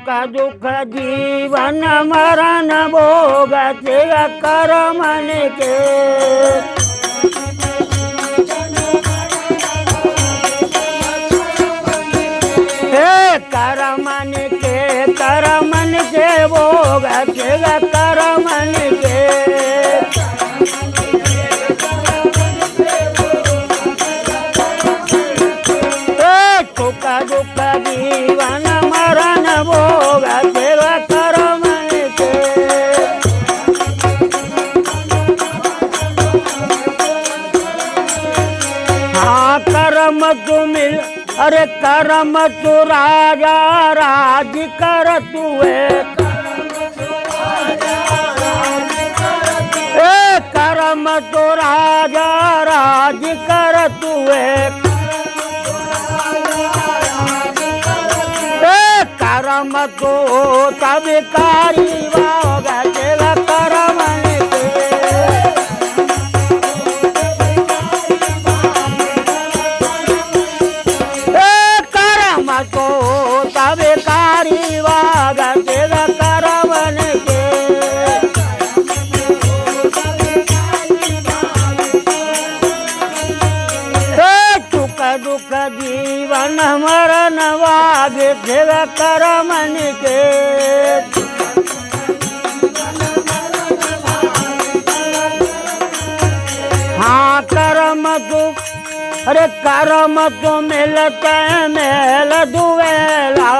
दुख जीवन मरण भोग कर्म के करमन के भोग करमन के सुख दुख जीवन मरण भोग करमन के हाँ कर्म तू मिल अरे कर्म तू राजा राज कर तुए कर्म तू राजा राज कर तुए कर्म तू तब कारी कर्म को तब कारी वाग करवन के सुख दुख जीवन मरण वाग करमन के हाँ कर्म दुख अरे कर्म तो मिलते मेल दुवेला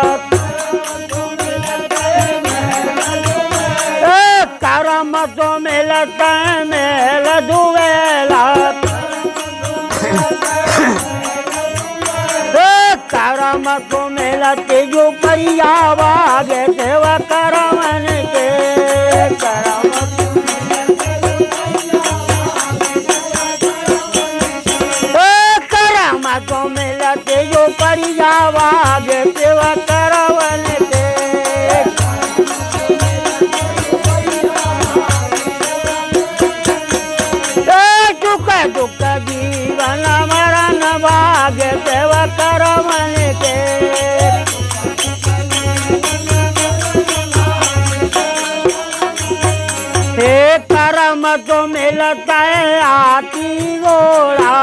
कर्म तो मिलते मेल दुवेला कर्म तो मिलते जो परियावागे सेवा करमन के कर्म तो मिलते जो परियावागे सेवा करवन के सुख दुख जीवन मरण भाग्य सेवा करवन के कर्म तो मिलता है आती गोला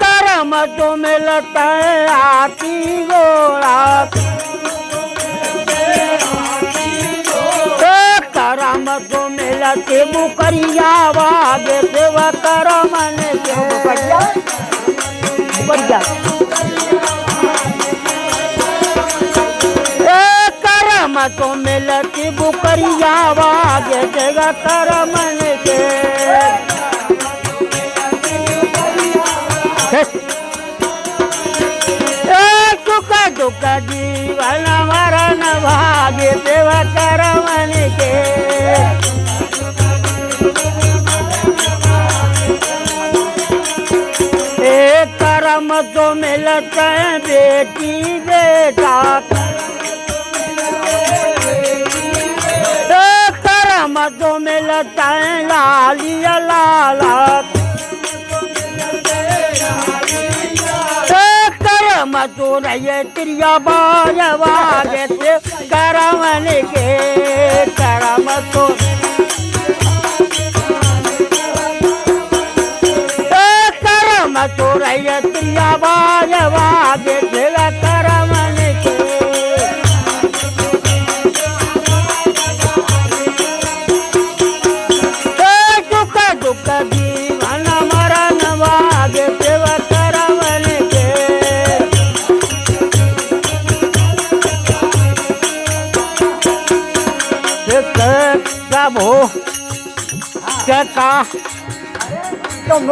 कर्म तो मिलता है आती गोला कर्म तो मिलते बुकरिया वागे सेवा करमन के कर्म तो मिलती बुकरिया वागे सेवा करमन के सुख दुख जीवन मरण भाग्य सेवा करमन के कर्म तो मिलते हैं बेटी बेटा कर्म तो मिलता है लालिया लाला कर्म तो रहे त्रिया बागे से करमन के कर्म तो कर्म तो रहे त्रिया बागे से करमन के सुख दुख जीवन मरण वागे सेवा करमन के प्रभु क्या